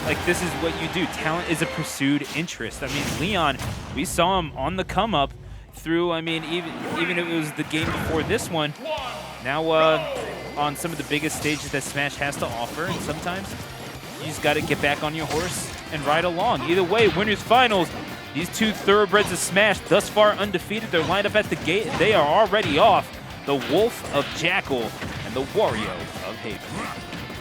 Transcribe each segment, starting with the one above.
like, this is what you do. Talent is a pursued interest. I mean, Leon, we saw him on the come-up through, I mean, even if it was the game before this one, now on some of the biggest stages that Smash has to offer, and sometimes you just got to get back on your horse and ride along. Either way, winners finals. These two thoroughbreds of Smash, thus far undefeated. They're lined up at the gate. They are already off. The Wolf of Jakal and the Wario of Haven.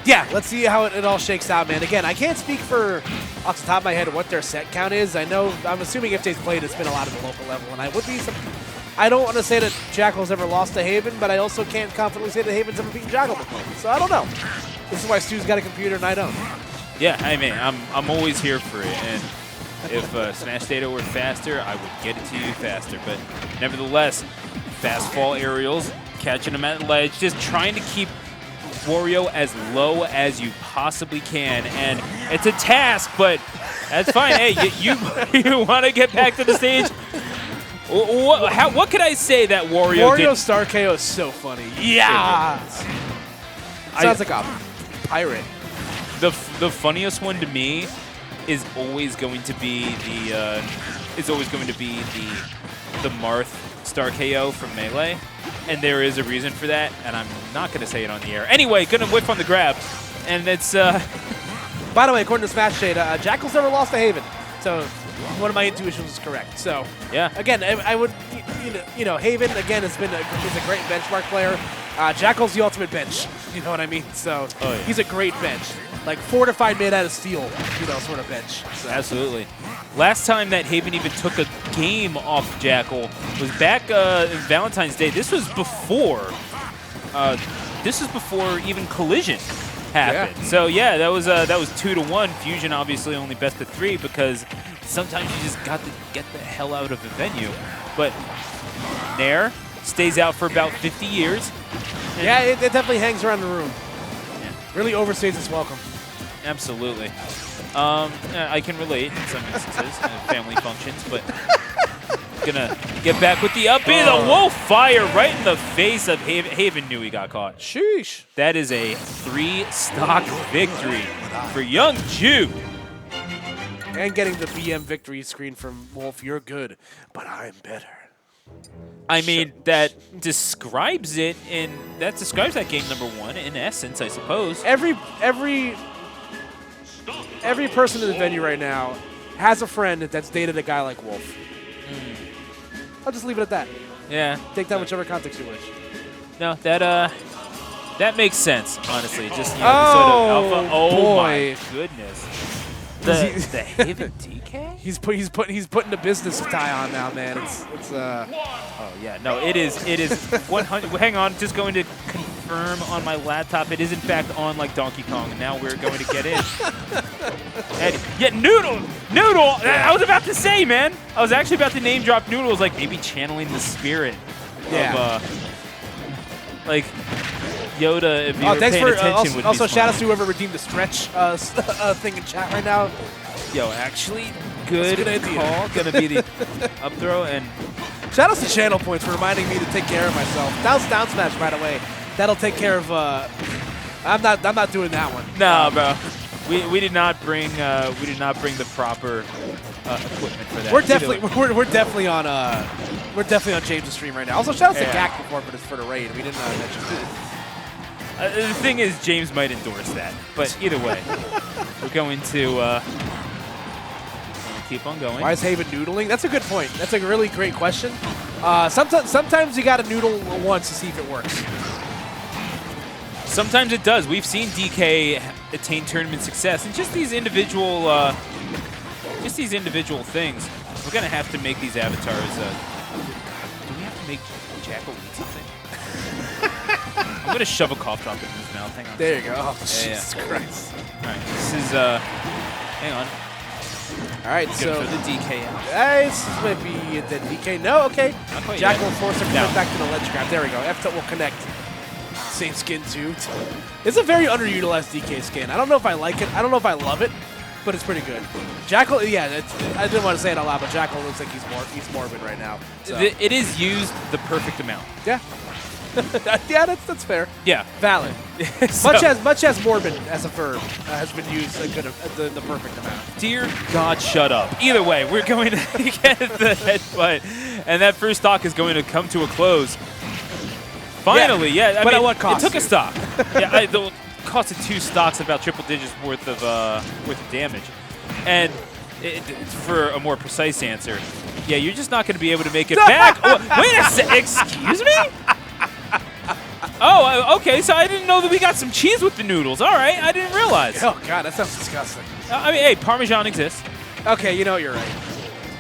Yeah, let's see how it all shakes out, man. Again, I can't speak for, off the top of my head, what their set count is. I'm assuming if they've played, it's been a lot at the local level, and I don't want to say that Jakal's ever lost to Haven, but I also can't confidently say that Haven's ever beaten Jakal before. So I don't know. This is why Stu's got a computer and I don't. Yeah, I mean, I'm always here for it, and if Smash Data were faster, I would get it to you faster. But nevertheless, fast fall aerials, catching him at the ledge, just trying to keep Wario as low as you possibly can, and it's a task, but that's fine. Hey, you want to get back to the stage? What could I say that Wario did? Star KO is so funny. Yeah! Sounds like a pirate. The funniest one to me is always going to be the Marth Star KO from Melee, and there is a reason for that, and I'm not going to say it on the air. Anyway, going to whip on the grab, and it's... By the way, according to Smash Data, Jakal's never lost to Haven, so one of my intuitions is correct. So, yeah. Again, I would, Haven, again, is a great benchmark player. Jakal's the ultimate bench, you know what I mean? So, He's a great bench. Like, fortified made out of steel, sort of bench. So. Absolutely. Last time that Haven even took a game off Jakal was back in Valentine's Day. This was before even Collision happened. Yeah. So yeah, that was 2-1. Fusion obviously only best of 3 because sometimes you just got to get the hell out of the venue. But Nair stays out for about 50 years. Yeah, it definitely hangs around the room. Yeah. Really overstays its welcome. Absolutely. I can relate in some instances, family functions, but gonna get back with the up B. The Wolf Fire right in the face of Haven. Haven knew he got caught. Sheesh. That is a 3-stock victory for young Jude. And getting the BM victory screen from Wolf, you're good, but I'm better. I mean, that describes that game number 1 in essence, I suppose. Every person in the venue right now has a friend that's dated a guy like Wolf. I'll just leave it at that. Yeah. Take that whichever context you wish. No, that makes sense, honestly. Just sort of alpha. Oh boy. My goodness. The Haven DK? He's putting the business tie on now, man. It's Oh yeah, no, it is 100. Hang on, just going to confirm on my laptop. It is in fact on like Donkey Kong. And now we're going to get in. And, yeah, Noodle. I was about to say, man. I was actually about to name drop Noodle. Like maybe channeling the spirit of like Yoda. If you were paying attention, would also be shout out to whoever redeemed the stretch thing in chat right now. Yo, actually, good call. Gonna be the up throw, and shout out to Channel Points for reminding me to take care of myself. Down smash, by the way. That'll take care of. I'm not doing that one. No, bro. We did not bring the proper equipment for that. We're definitely on James' stream right now. Also, shout out to Gak before for the raid. We didn't mention it. The thing is, James might endorse that, but either way, we're going to keep on going. Why is Haven noodling? That's a good point. That's a really great question. Sometimes you got to noodle once to see if it works. Sometimes it does. We've seen DK attain tournament success, and just these individual things. We're gonna have to make these avatars. Do we have to make Jakal eat something? I'm gonna shove a cough drop in his mouth. Hang on. There you go. Oh, Jesus Christ. All right, this is. Hang on. All right, so throw the DK out. This might be the DK. No, okay. Jakal will force him to come back to the ledge grab. There we go. F-tilt will connect. Same skin too. It's a very underutilized DK skin. I don't know if I like it. I don't know if I love it, but it's pretty good. Jakal, yeah, I didn't want to say it out loud, but Jakal looks like he's morbid right now. So. It is used the perfect amount. Yeah. Yeah, that's fair. Yeah. Valid. So, much as morbid as a verb has been used the perfect amount. dear God, shut up. Either way, we're going to get the headbutt, and that first stock is going to come to a close. Finally, yeah. I but mean, at what cost? It took a stock. Yeah, the cost of 2 stocks, about triple digits worth of damage, and for a more precise answer, yeah, you're just not going to be able to make it back. Oh, wait a sec. Excuse me? Oh, okay. So I didn't know that we got some cheese with the noodles. All right, I didn't realize. Oh God, that sounds disgusting. I mean, hey, Parmesan exists. Okay, you know what, you're right.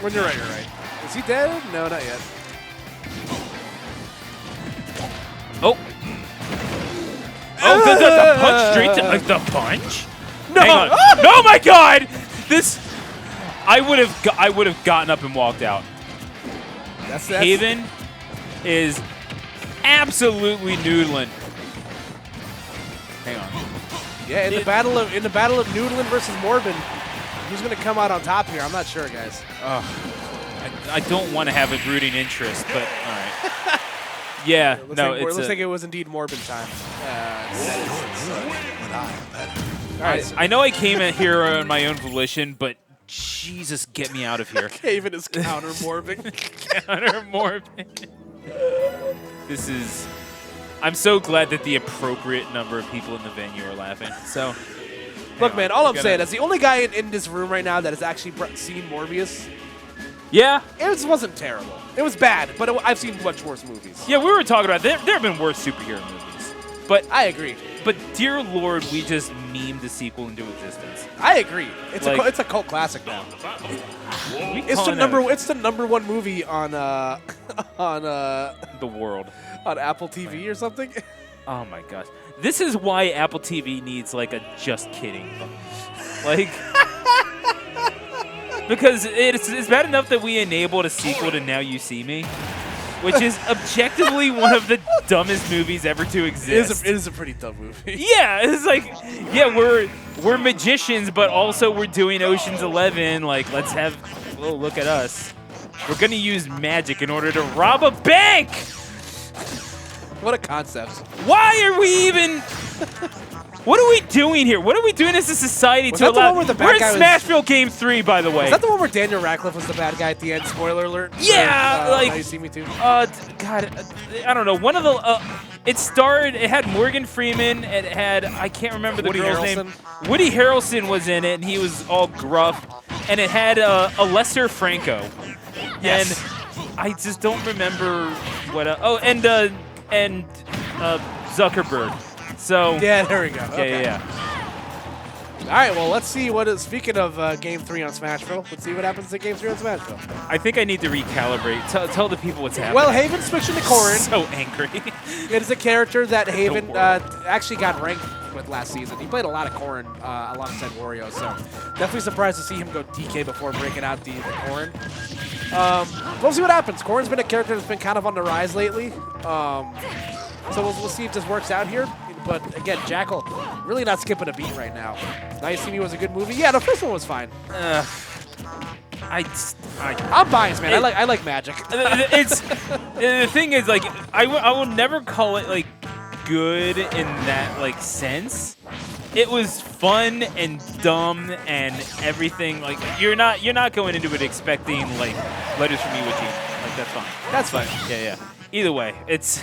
When you're right, you're right. Is he dead? No, not yet. Oh. Oh, the punch straight to the punch? No. Hang on. Oh my God! This, I would have gotten up and walked out. That's Haven is absolutely noodling. Hang on. Yeah, in the battle of Noodlin versus Morbin, who's gonna come out on top here? I'm not sure, guys. I don't want to have a rooting interest, but all right. Yeah, It looks like it was indeed Morbin time. All right, I know I came in here on my own volition, but Jesus, get me out of here. Haven is counter Morbing. Counter Morbing. This is. I'm so glad that the appropriate number of people in the venue are laughing. So, look, man, all I'm saying is the only guy in this room right now that has actually seen Morbius. Yeah, it wasn't terrible. It was bad, but I've seen much worse movies. Yeah, we were talking about there have been worse superhero movies, but I agree. But dear Lord, we just memed the sequel into existence. I agree. It's a cult classic now. It's the #1 movie on the world on Apple TV or something. Oh my gosh, this is why Apple TV needs like a just kidding, like. Because it's bad enough that we enabled a sequel to Now You See Me, which is objectively one of the dumbest movies ever to exist. It is a pretty dumb movie. Yeah, it's like, yeah, we're magicians, but also we're doing Ocean's 11. Like, let's have, oh, look at us. We're going to use magic in order to rob a bank! What a concept. Why are we even... What are we doing here? What are we doing as a society to allow... We're in Smashville Game 3, by the way. Is that the one where Daniel Radcliffe was the bad guy at the end? Spoiler alert. Yeah, like... Now You See Me Too? God, I don't know. One of the... it had Morgan Freeman. It had... I can't remember the girl's name. Woody Harrelson was in it, and he was all gruff. And it had Alessia Franco. Yes. And I just don't remember what... and Zuckerberg. So yeah, there we go. Yeah, okay. yeah. All right, well, let's see what is. Speaking of Game 3 on Smashville, let's see what happens to Game 3 on Smashville. I think I need to recalibrate. Tell the people what's happening. Well, Haven switching to Corrin. So angry. It is a character that Haven actually got ranked with last season. He played a lot of Corrin alongside Wario, so definitely surprised to see him go DK before breaking out the Corrin. We'll see what happens. Corrin's been a character that's been kind of on the rise lately. So we'll see if this works out here. But again, Jakal really not skipping a beat right now. Now You See Me was a good movie. Yeah, the first one was fine. I'm biased, man. I like magic. The thing is, like, I will never call it like good in that like sense. It was fun and dumb and everything. Like you're not going into it expecting like Letters from Iwo Jima. Like that's fine. That's fine. Yeah. Either way, it's.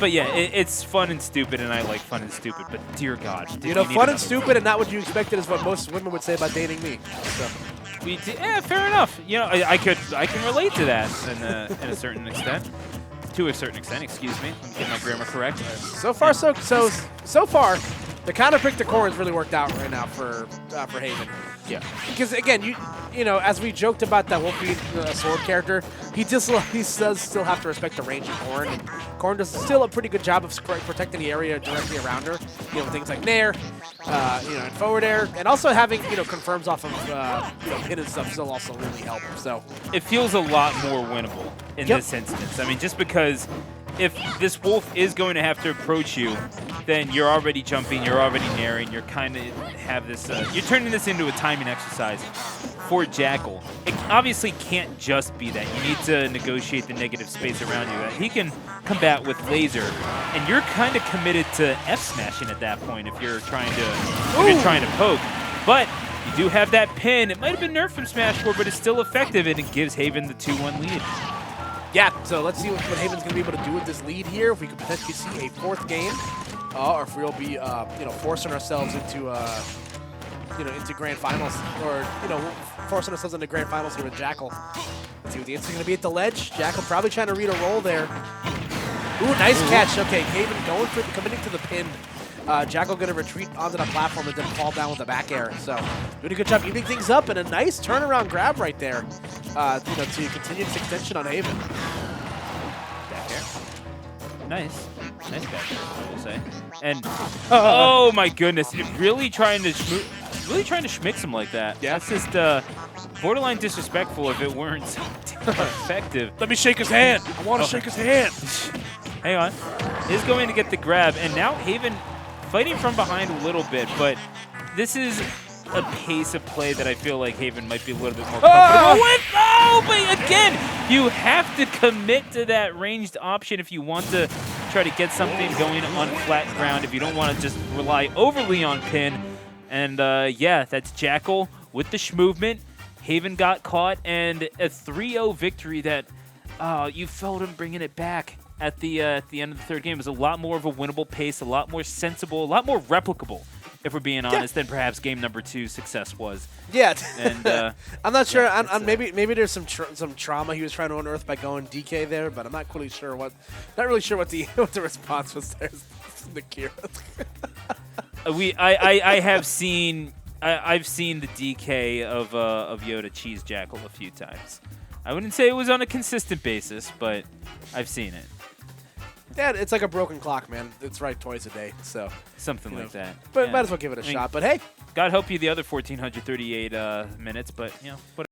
But yeah, it's fun and stupid, and I like fun and stupid. But dear God, fun and stupid, and not what you expected is what most women would say about dating me. So. Yeah, fair enough. You know, I can relate to that in a certain extent. To a certain extent, excuse me. Let me get my grammar correct. So far, so far, the counter pick to Corrin's really worked out right now for Haven. Yeah. Because again, you know, as we joked about that won't be a sword character, he does still have to respect the range of Corrin. And Corrin does still a pretty good job of protecting the area directly around her. You know, things like Nair, and forward air, and also having confirms off of hidden stuff still also really help. So it feels a lot more winnable in this instance. I mean, just because if this wolf is going to have to approach you, then you're already jumping, you're already nairing, you're kind of have this, you're turning this into a timing exercise for Jakal. It obviously can't just be that. You need to negotiate the negative space around you. He can combat with laser, and you're kind of committed to F smashing at that point if you're trying to poke. But you do have that pin. It might have been nerfed from Smash 4, but it's still effective, and it gives Haven the 2-1 lead. Yeah, so let's see what Haven's going to be able to do with this lead here. If we could potentially see a 4th game, or if we'll be, forcing ourselves into, into grand finals, or forcing ourselves into grand finals here with Jakal. Let's see what the answer's going to be at the ledge. Jakal probably trying to read a roll there. Ooh, nice catch. Okay, Haven committing to the pin. Jakal going to retreat onto the platform and then fall down with a back air. So doing a good job evening things up, and a nice turnaround grab right there. To continue this extension on Haven. Back air. Nice back air, I will say. And oh my goodness, really trying to schmix him like that. Yeah. That's just borderline disrespectful if it weren't so effective. Let me shake his hand. I want to shake his hand. Hang on. Is going to get the grab, and now Haven fighting from behind a little bit, but this is a pace of play that I feel like Haven might be a little bit more comfortable with. Oh, but again, you have to commit to that ranged option if you want to try to get something going on flat ground, if you don't want to just rely overly on pin. And yeah, that's Jakal with the movement. Haven got caught, and a 3-0 victory that you felt him bringing it back at the end of the third game. It was a lot more of a winnable pace, a lot more sensible, a lot more replicable, if we're being honest, than perhaps game number 2 success was. Yeah, and I'm not sure. Maybe there's some trauma he was trying to unearth by going DK there, but I'm not really sure what. Not really sure what the response was there. The Kira. I've seen the DK of Yoda cheese Jakal a few times. I wouldn't say it was on a consistent basis, but I've seen it. Yeah, it's like a broken clock, man. It's right twice a day, so something like that. But might as well give it a shot. But hey, God help you the other 1,438 minutes, but